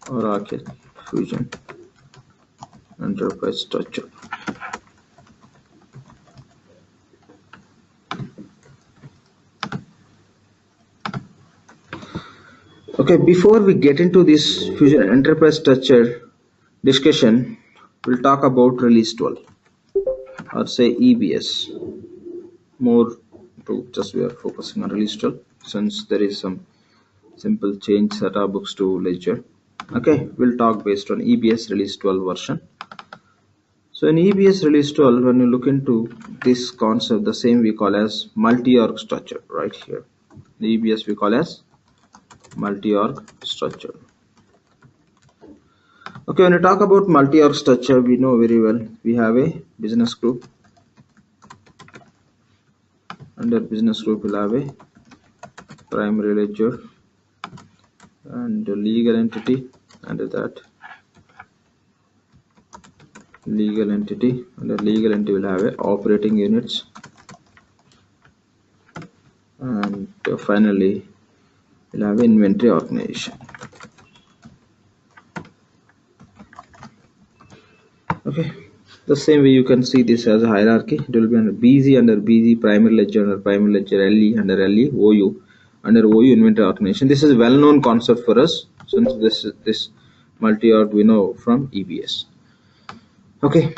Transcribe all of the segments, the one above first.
Oracle Fusion Enterprise Structure. Okay, before we get into this Fusion Enterprise Structure discussion, we'll talk about release 12 or say EBS. More to just we are focusing on release 12 since there is some simple change setup books to ledger. Okay, we'll talk based on EBS release 12 version. So in EBS release 12, when you look into this concept, the same we call as multi-org structure right here. The EBS we call as multi-org structure. Okay, when you talk about multi-org structure, we know very well we have a business group. Under business group, we'll have a primary ledger and a legal entity. Under that, legal entity. Under legal entity, we'll have a operating units, and finally, we'll have inventory organization. Okay, the same way you can see this as a hierarchy. It will be under BZ, primary ledger, under primary ledger, LE, under LE, OU, under OU inventory organization. This is a well-known concept for us since this multi-org we know from EBS. Okay,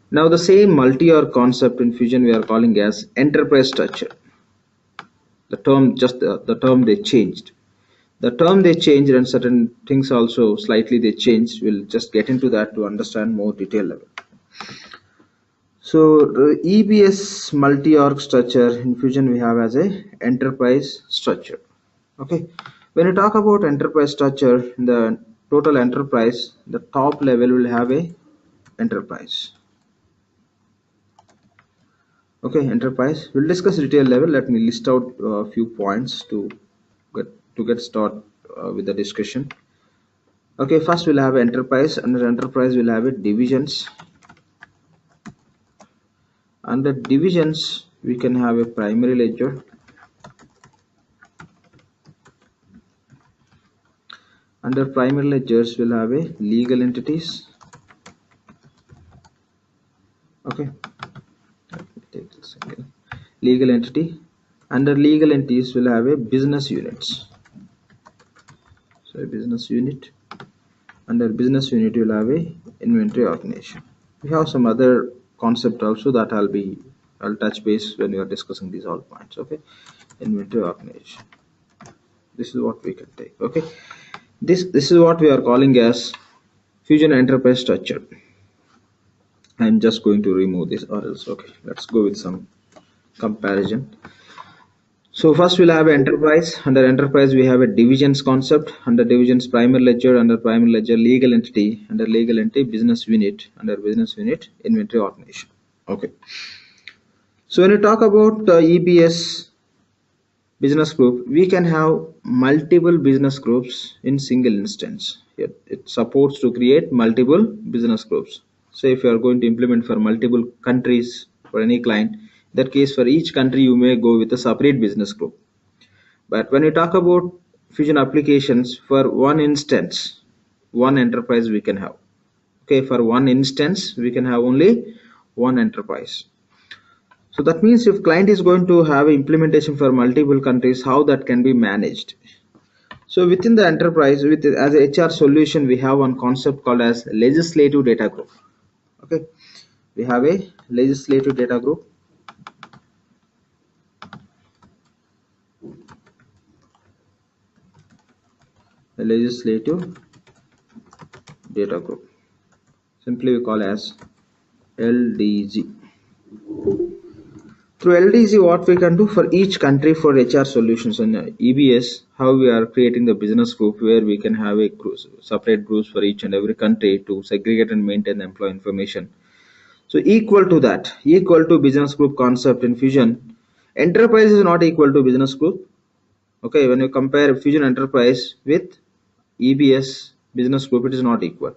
now the same multi-org concept in Fusion we are calling as enterprise structure. The term the term they changed. The term they changed and certain things also slightly they changed. We'll just get into that to understand more detail level. So the EBS multi-org structure in Fusion we have as a enterprise structure. Okay, when you talk about enterprise structure, in the total enterprise, the top level will have a enterprise. Okay, enterprise. We'll discuss detail level. Let me list out a few points to get started with the discussion. Okay, first we'll have enterprise. Under enterprise we'll have divisions. Under divisions we can have a primary ledger. Under primary ledgers we'll have a legal entities. Okay, let me take this again. Legal entity. Under legal entities we'll have a business units. So a business unit. Under business unit you'll have a inventory organization. We have some other concept also that I'll touch base when we are discussing these all points. Okay, inventory organization. This is what we can take. Okay, this is what we are calling as Fusion enterprise structure. I'm just going to remove this or else. Okay, let's go with some comparison. So first we'll have enterprise. Under enterprise we have a divisions concept. Under divisions primary ledger, under primary ledger legal entity, under legal entity business unit, under business unit inventory organization. Okay, so when you talk about EBS business group, we can have multiple business groups in single instance. It supports to create multiple business groups. So if you are going to implement for multiple countries for any client, in that case for each country you may go with a separate business group. But when you talk about Fusion applications, for one instance, one enterprise we can have. Okay, for one instance we can have only one enterprise. So that means if client is going to have implementation for multiple countries, how that can be managed. So within the enterprise, as a HR solution, we have one concept called as legislative data group. Okay, we have a legislative data group. A legislative data group. Simply we call as LDG. Through LDG, what we can do for each country for HR solutions in EBS, how we are creating the business group where we can have a separate groups for each and every country to segregate and maintain the employee information. So equal to business group concept in Fusion, enterprise is not equal to business group. Okay, when you compare Fusion enterprise with EBS business group, it is not equal.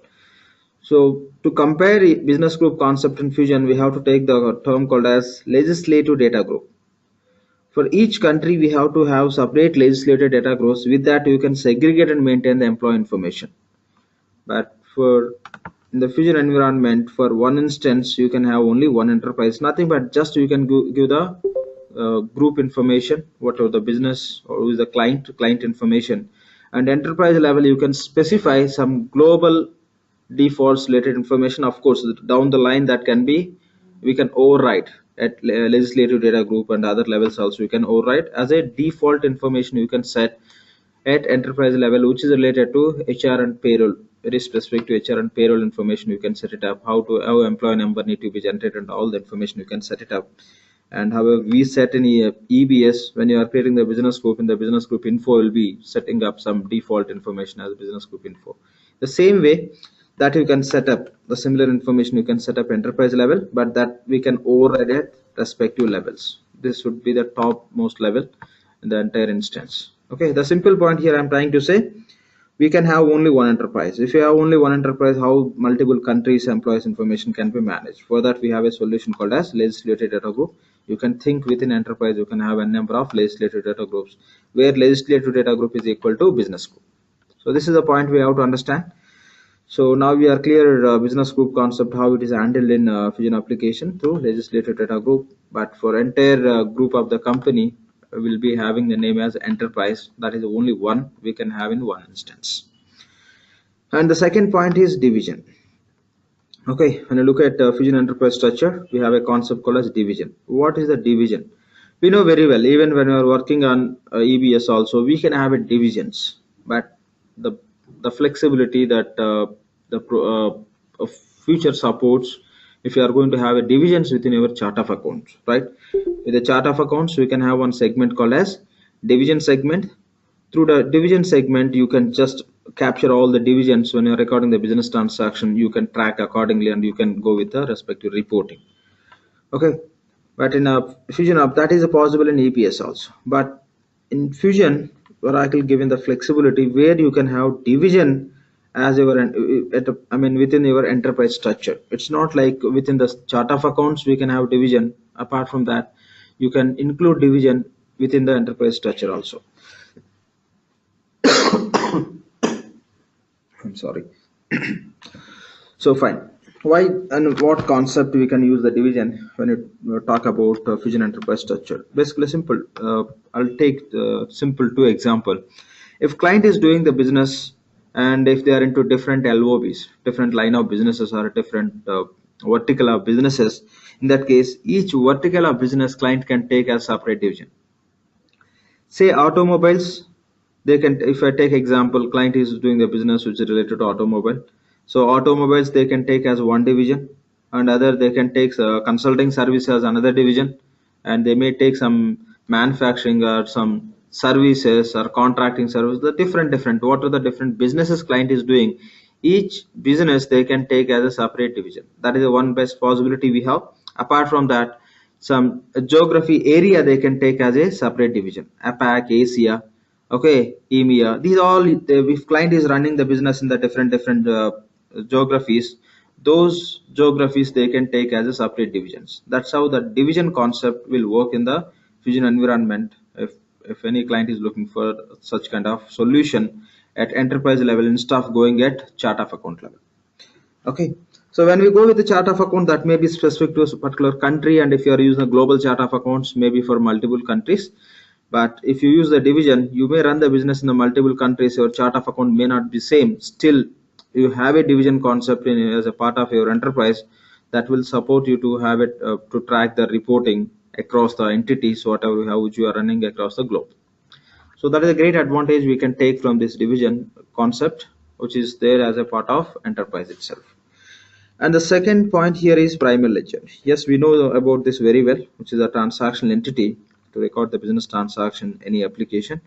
So to compare business group concept in Fusion, we have to take the term called as legislative data group. For each country, we have to have separate legislative data groups. With that, you can segregate and maintain the employee information. but for in the Fusion environment, for one instance you can have only one enterprise, nothing but just you can give the group information, what are the business or who is the client information, and enterprise level you can specify some global defaults related information. Of course, down the line that can be, we can override at legislative data group and other levels also. You can override as a default information you can set at enterprise level, which is related to HR and payroll, very specific to HR and payroll information. You can set it up, how employee number need to be generated, and all the information you can set it up. And however we set in EBS, when you are creating the business group, in the business group info will be setting up some default information as business group info. The same way that you can set up the similar information, you can set up enterprise level, but that we can override at respective levels. This would be the top most level in the entire instance. Okay, the simple point here I'm trying to say, we can have only one enterprise. If you have only one enterprise, how multiple countries employees information can be managed? For that we have a solution called as legislative data group. You can think within enterprise you can have a number of legislative data groups, where legislative data group is equal to business group. So this is the point we have to understand. So now we are clear business group concept, how it is handled in Fusion application through legislative data group. But for entire group of the company, will be having the name as enterprise. That is only one we can have in one instance. And the second point is division. Okay, when you look at Fusion enterprise structure, we have a concept called as division. What is the division? We know very well, even when we are working on EBS also, we can have a divisions, but the flexibility that future supports, if you are going to have a divisions within your chart of accounts, right? With the chart of accounts, we can have one segment called as division segment. Through the division segment, you can just capture all the divisions. When you're recording the business transaction, you can track accordingly and you can go with the respective reporting. Okay, but in a Fusion app, that is possible in EPS also. But in Fusion, Oracle given the flexibility where you can have division as your within your enterprise structure. It's not like within the chart of accounts we can have division. Apart from that, you can include division within the enterprise structure also. I'm sorry. So fine. Why and what concept we can use the division when you talk about Fusion enterprise structure? Basically simple. I'll take the simple two example. If client is doing the business, and if they are into different LOBs, different line of businesses or different vertical of businesses, in that case each vertical of business client can take as separate division. Say automobiles, they can, if I take example, client is doing the business which is related to automobile, so automobiles they can take as one division, and other they can take consulting services as another division, and they may take some manufacturing or some services or contracting service, the different what are the different businesses client is doing, each business they can take as a separate division. That is the one best possibility we have. Apart from that, some geography area they can take as a separate division, APAC, Asia, okay, EMEA. These all, if client is running the business in the different geographies, those geographies they can take as a separate divisions. That's how the division concept will work in the Fusion environment. If any client is looking for such kind of solution at enterprise level instead of going at chart of account level. Okay, so when we go with the chart of account, that may be specific to a particular country, and if you are using a global chart of accounts, maybe for multiple countries. But if you use the division, you may run the business in the multiple countries, your chart of account may not be same, still you have a division concept as a part of your enterprise that will support you to have it to track the reporting across the entities, whatever you have, which you are running across the globe. So that is a great advantage we can take from this division concept, which is there as a part of enterprise itself. And the second point here is primary ledger. Yes, we know about this very well, which is a transactional entity to record the business transaction, any application.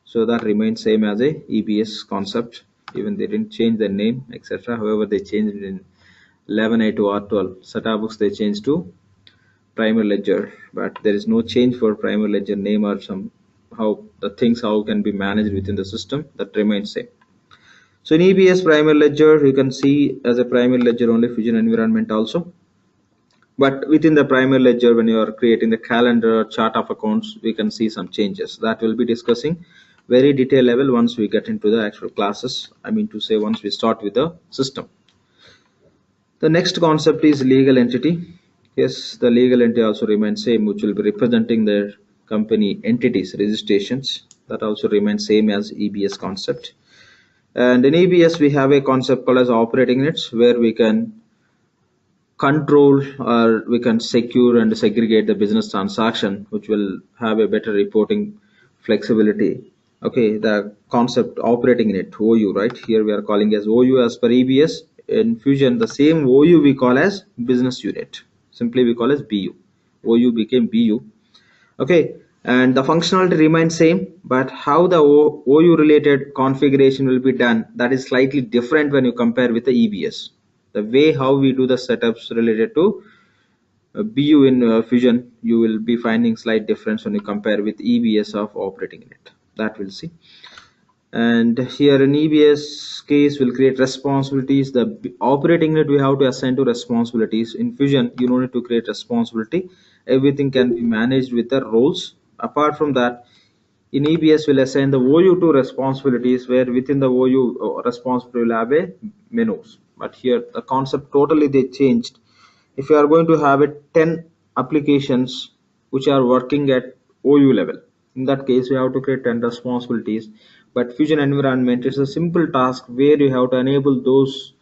So that remains same as a EBS concept. Even they didn't change the name, etc. However, they changed it in 11A to R12. SATA books they changed to primary ledger, but there is no change for primary ledger name or some how the things how can be managed within the system, that remains same. So in EBS primary ledger, you can see as a primary ledger only Fusion environment also. But within the primary ledger, when you are creating the calendar chart of accounts, we can see some changes that we'll be discussing very detailed level once we get into the actual classes. I mean to say, once we start with the system. The next concept is legal entity. Yes, the legal entity also remains same, which will be representing their company entities, registrations. That also remains same as EBS concept. And in EBS, we have a concept called as operating units, where we can control or we can secure and segregate the business transaction, which will have a better reporting flexibility. Okay, the concept operating unit, OU, right? Here we are calling as OU as per EBS. In Fusion, the same OU we call as business unit. Simply we call as BU. OU became BU. Okay, and the functionality remains same, but how the OU related configuration will be done, that is slightly different when you compare with the EBS. The way how we do the setups related to BU in Fusion, you will be finding slight difference when you compare with EBS of operating unit. That we'll see. And here in EBS case, will create responsibilities. The operating unit we have to assign to responsibilities. In Fusion, you don't need to create responsibility. Everything can be managed with the roles. Apart from that, in EBS, we'll assign the OU to responsibilities, where within the OU responsibility will have a menus. But here the concept totally they changed. If you are going to have a 10 applications which are working at OU level, in that case we have to create 10 responsibilities. But Fusion environment is a simple task where you have to enable those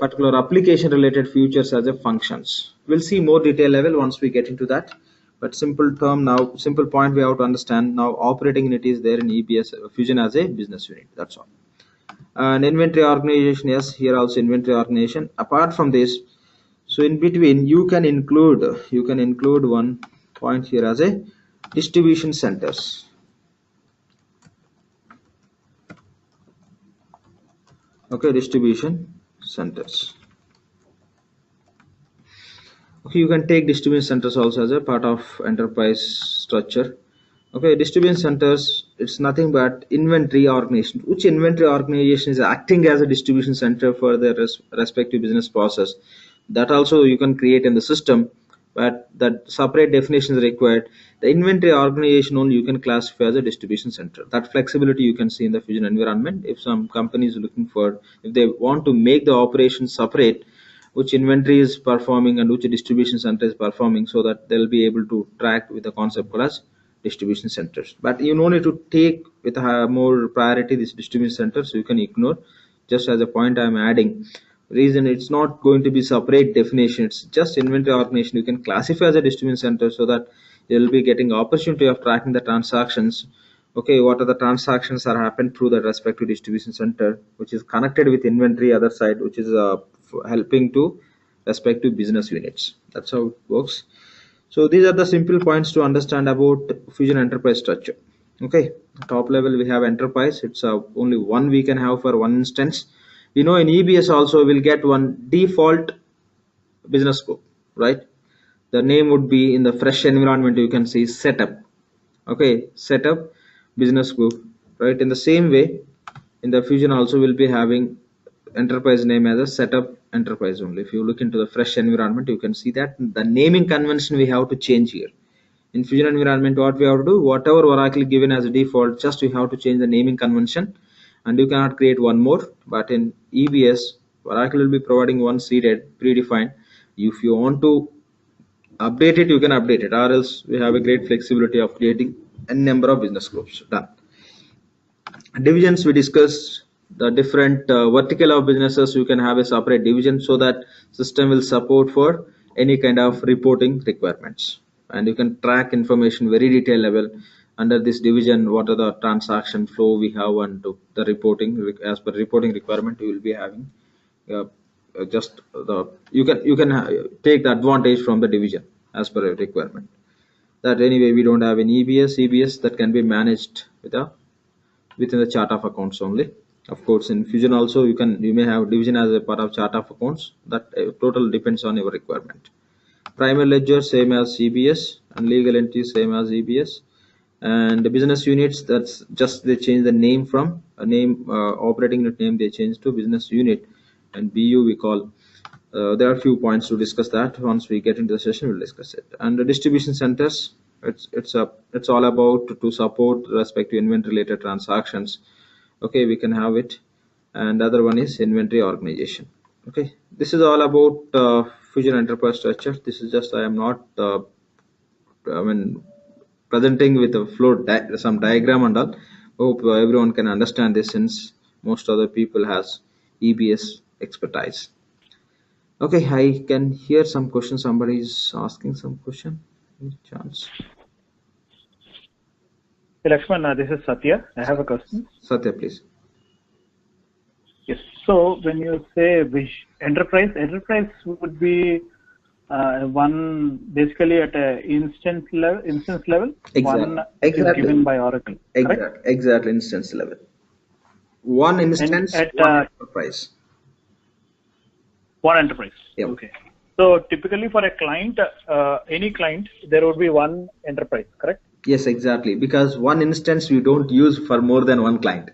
particular application related features as a functions. We'll see more detail level once we get into that. But simple term now, simple point we have to understand now, operating unit is there in EBS Fusion as a business unit. That's all. And inventory organization, yes, here also inventory organization. Apart from this, so in between you can include one point here as a distribution centers. Okay, distribution centers. Okay, you can take distribution centers also as a part of enterprise structure. Okay, distribution centers, it's nothing but inventory organization. Which inventory organization is acting as a distribution center for the respective business process? That also you can create in the system, but that separate definition is required. The inventory organization only you can classify as a distribution center. That flexibility you can see in the Fusion environment. If some company is looking for, if they want to make the operation separate, which inventory is performing and which distribution center is performing, so that they'll be able to track with the concept called as distribution centers. But you no need to take with a more priority this distribution center, so you can ignore. Just as a point I'm adding, reason it's not going to be separate definition, it's just inventory organization you can classify as a distribution center, so that you'll be getting opportunity of tracking the transactions. Okay, what are the transactions are happened through the respective distribution center, which is connected with inventory other side, which is helping to respective business units. That's how it works. So these are the simple points to understand about Fusion enterprise structure. Okay, top level we have enterprise. It's only one we can have for one instance. We know in EBS also we'll get one default business scope, right? The name would be in the fresh environment, you can see setup. Okay, setup business group, right? In the same way, in the Fusion also we'll be having enterprise name as a setup enterprise only. If you look into the fresh environment, you can see that the naming convention we have to change here. In Fusion environment, what we have to do, whatever Oracle given as a default, just we have to change the naming convention, and you cannot create one more. But in EBS, Oracle will be providing one seeded predefined. If you want to update it, you can update it, or else we have a great flexibility of creating a number of business groups. Done. Divisions, we discussed the different vertical of businesses. You can have a separate division, so that system will support for any kind of reporting requirements, and you can track information very detailed level under this division. What are the transaction flow we have, and the reporting as per reporting requirement you will be having. Just the you can take the advantage from the division as per requirement. That anyway we don't have an EBS that can be managed within the chart of accounts only. Of course, in Fusion also you may have division as a part of chart of accounts. That total depends on your requirement. Primary ledger same as EBS, and legal entity same as EBS. And the business units, that's just they change the name from a name operating unit name they change to business unit, and BU we call. There are a few points to discuss that. Once we get into the session, we'll discuss it. And the distribution centers, It's all about to support respective inventory related transactions. Okay, we can have it. And other one is inventory organization. Okay, this is all about Fusion Enterprise Structure. This is just, I am not I mean presenting with a some diagram and all. Hope everyone can understand this, since most other people has EBS expertise. Okay, I can hear some question. Somebody is asking some question. Any chance? Hey, Lakshman, this is Satya. I have a question. Satya, please. Yes. So when you say enterprise would be one basically at a instance level. Exactly. One is given by Oracle. Exactly. Instance level. One instance, at, one enterprise. One enterprise. Yep. Okay. So typically for a client, any client, there would be one enterprise, correct? Yes, exactly. Because one instance we don't use for more than one client.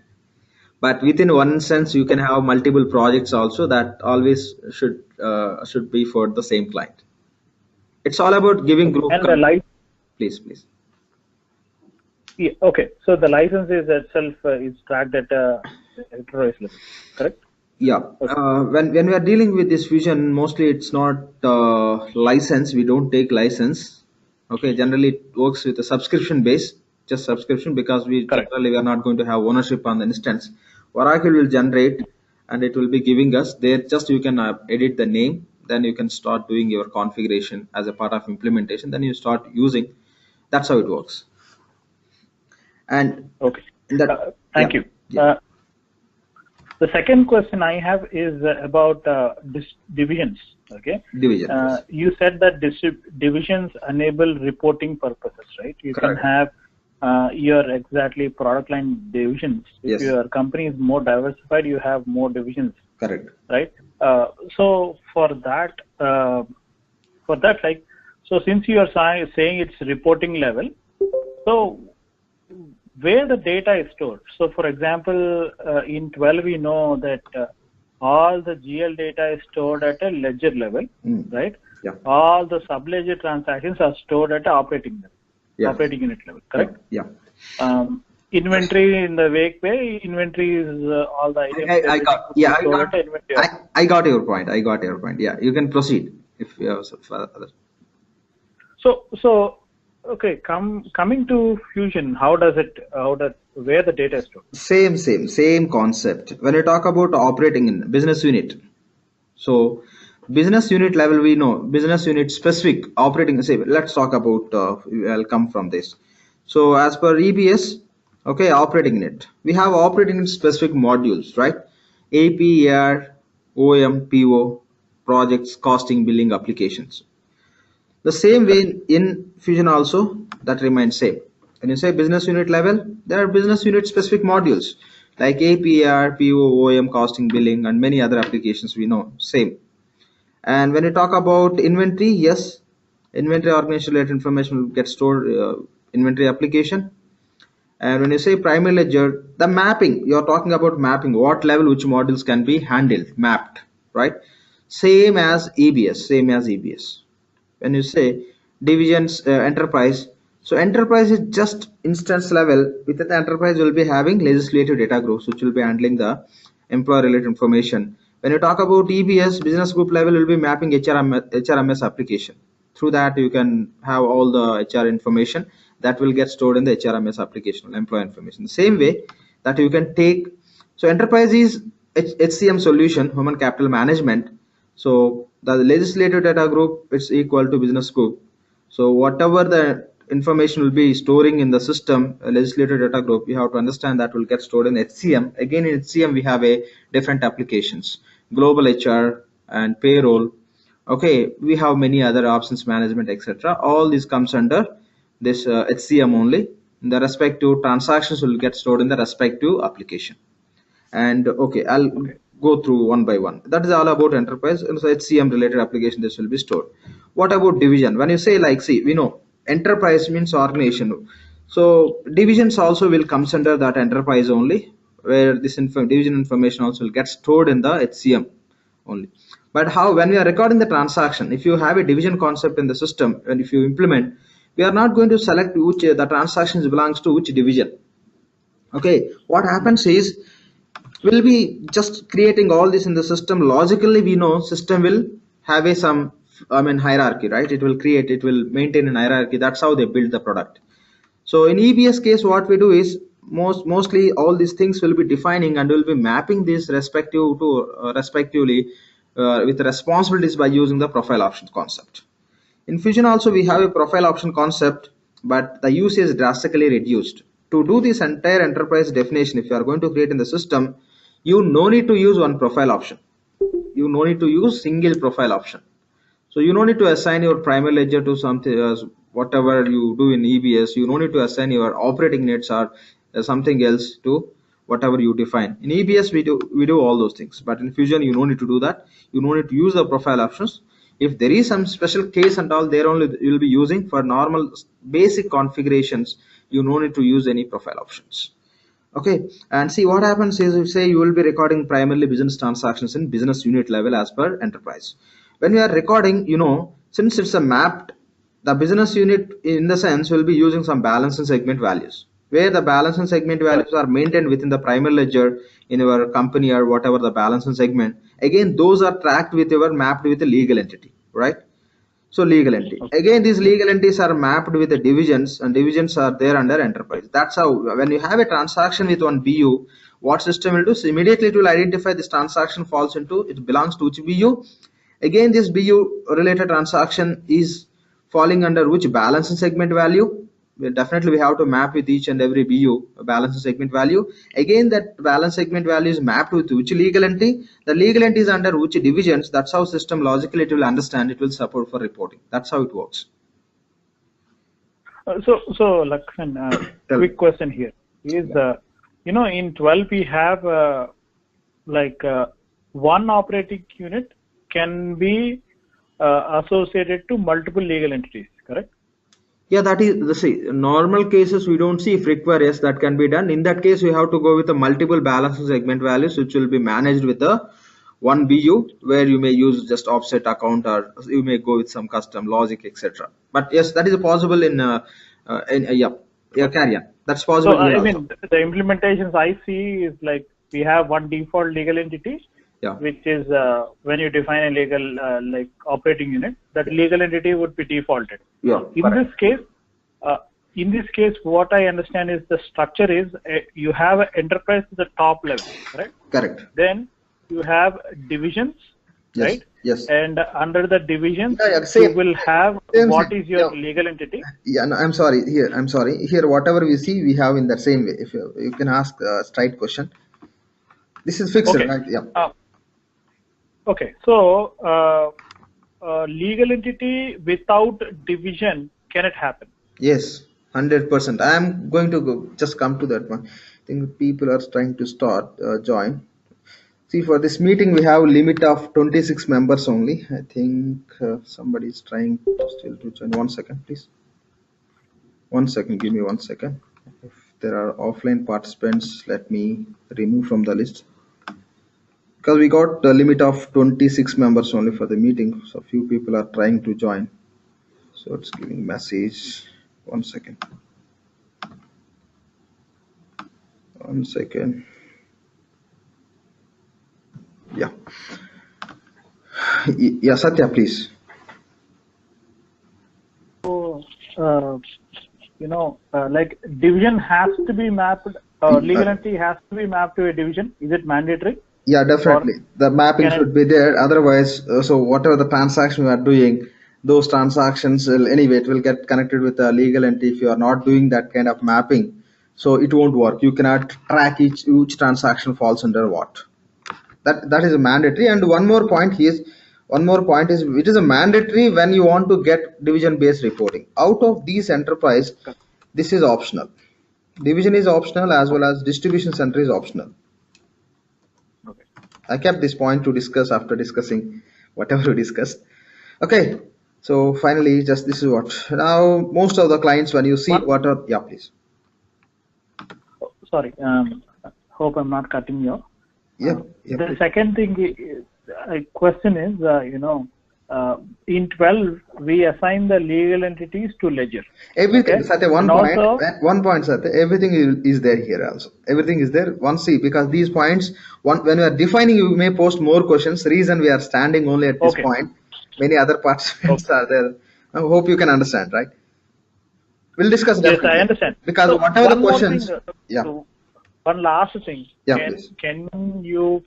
But within one instance, you can have multiple projects also, that always should be for the same client. It's all about giving group. And the license. Please. Yeah, okay. So the license is itself is tracked at enterprise level, correct? Yeah. Okay. When we are dealing with this Fusion, mostly it's not license. We don't take license. Okay. Generally, it works with a subscription base, just subscription, because generally we are not going to have ownership on the instance. Oracle will generate, and it will be giving us there. Just you can edit the name, then you can start doing your configuration as a part of implementation. Then you start using. That's how it works. And okay. Thank you. Yeah. The second question I have is about divisions. Okay. Divisions. You said that divisions enable reporting purposes, right? You Correct. can have your exactly product line divisions. If your company is more diversified, you have more divisions. Correct. Right. So for that, like, so since you are saying it's reporting level, so where the data is stored. So for example, in 12 we know that all the GL data is stored at a ledger level, right? Yeah. All the sub-ledger transactions are stored at operating level, operating unit level, correct? Yeah. Inventory in the wake way, inventory is all the items. I got your point. Yeah, you can proceed if you have further. So okay, coming to Fusion, where the data is stored? Same concept. When you talk about operating in business unit, so business unit level, we know business unit specific operating. Say, let's talk about. I'll come from this. So as per EBS, okay, operating unit, we have operating unit specific modules, right? AP, AR, OM, PO, projects, costing, billing, applications. The same way in Fusion also, that remains same. When you say business unit level, there are business unit specific modules like APR, PO, OM, costing, billing, and many other applications we know, same. And when you talk about inventory, yes, inventory organization related information will get stored, inventory application. And when you say primary ledger, the mapping, you're talking about mapping, what level, which modules can be handled, mapped, right? Same as EBS. When you say divisions, enterprise, so enterprise is just instance level. Within the enterprise, will be having legislative data groups, which will be handling the employee related information. When you talk about EBS, business group level, will be mapping HRMS application. Through that, you can have all the HR information that will get stored in the HRMS application, employee information. The same way that you can take, so enterprise is HCM solution, human capital management. So the legislative data group is equal to business group. So whatever the information will be storing in the system, legislative data group, you have to understand that will get stored in HCM. Again, in HCM, we have a different applications, global HR and payroll. Okay, we have many other options management, etc. All this comes under this HCM only. The respective transactions will get stored in the respective application. And okay, I'll go through one by one. That is all about enterprise. And so HCM related application, this will be stored. What about division? When you say, like, see, we know enterprise means organization. So divisions also will comes under that enterprise only, where this division information also will get stored in the HCM only. But how, when we are recording the transaction, if you have a division concept in the system, and if you implement, we are not going to select which the transactions belongs to which division. Okay, what happens is we'll be just creating all this in the system. Logically, we know system will have a some hierarchy, right? It will maintain an hierarchy. That's how they build the product. So in EBS case, what we do is mostly all these things will be defining and will be mapping this respectively with responsibilities by using the profile options concept. In Fusion also we have a profile option concept, but the use is drastically reduced. To do this entire enterprise definition, if you are going to create in the system, you no need to use one profile option. You no need to use single profile option. So you don't need to assign your primary ledger to something whatever you do in EBS. You don't need to assign your operating nets or something else to whatever you define. In EBS we do all those things, but in Fusion you don't need to do that. You don't need to use the profile options. If there is some special case and all, there only you will be using for normal basic configurations. You don't need to use any profile options. Okay, and see what happens is, if say you will be recording primarily business transactions in business unit level as per enterprise. When you are recording, since it's a mapped, the business unit in the sense will be using some balance and segment values, where the balance and segment values are maintained within the primary ledger in your company or whatever the balance and segment. Again, those are tracked with your mapped with a legal entity, right? So legal entity. Again, these legal entities are mapped with the divisions, and divisions are there under enterprise. That's how when you have a transaction with one BU, what system will do is immediately it will identify this transaction falls into, it belongs to which BU. Again, this BU related transaction is falling under which balance and segment value. Well, definitely we have to map with each and every BU balance and segment value. Again, that balance segment value is mapped with which legal entity. The legal entity is under which divisions. That's how system logically it will understand, it will support for reporting. That's how it works. So Lakshman, quick question here is, in 12 we have one operating unit can be associated to multiple legal entities, correct? Yeah, that is the normal cases we don't see. If required, yes, that can be done. In that case, we have to go with the multiple balance segment values, which will be managed with the one BU, where you may use just offset account, or you may go with some custom logic, etc. But yes, that is possible in carry on. That's possible. So I mean, the implementations I see is like we have one default legal entity, which is when you define a legal operating unit, that legal entity would be defaulted. In this case, what I understand is the structure is you have an enterprise to the top level, right? Correct. Then you have divisions, right? Yes. And under the divisions, you will have what is your legal entity. Yeah, no, I'm sorry. Here, whatever we see, we have in that same way. If you can ask a straight question. This is fixed, okay. Right? Yeah. Okay, so legal entity without division, can it happen? Yes, 100%. I am going to just come to that one. I think people are trying to start join. See, for this meeting we have a limit of 26 members only. I think somebody is trying still to join. 1 second, please. 1 second. Give me 1 second. If there are offline participants, let me remove from the list. Because we got the limit of 26 members only for the meeting, so few people are trying to join. So it's giving message. 1 second. 1 second. Yeah. Yeah, Satya, please. So, like division has to be mapped, legal entity has to be mapped to a division. Is it mandatory? Yeah, definitely. The mapping should be there. Otherwise, so whatever the transaction we are doing, those transactions will, anyway, it will get connected with the legal entity. If you are not doing that kind of mapping, so it won't work. You cannot track each transaction falls under what. That is a mandatory. And one more point is it is a mandatory when you want to get division based reporting. Out of these enterprise, this is optional. Division is optional, as well as distribution center is optional. Okay. I kept this point to discuss after discussing whatever we discussed. Okay, so finally, just this is what now most of the clients, when you see please. Sorry, hope I'm not cutting you. Yeah. The second thing, question is, in 12 we assign the legal entities to ledger. Everything, Okay? Satya, And also, one point, Satya, everything is there here also. Everything is there. One see, because these points, when we are defining, you may post more questions. Reason we are standing only at this okay, point. Many other participants okay. are there. I hope you can understand, right? We'll discuss Yes, I definitely. understand. Because So whatever the one more questions, thing, yeah, so one last thing. yeah, please. Can you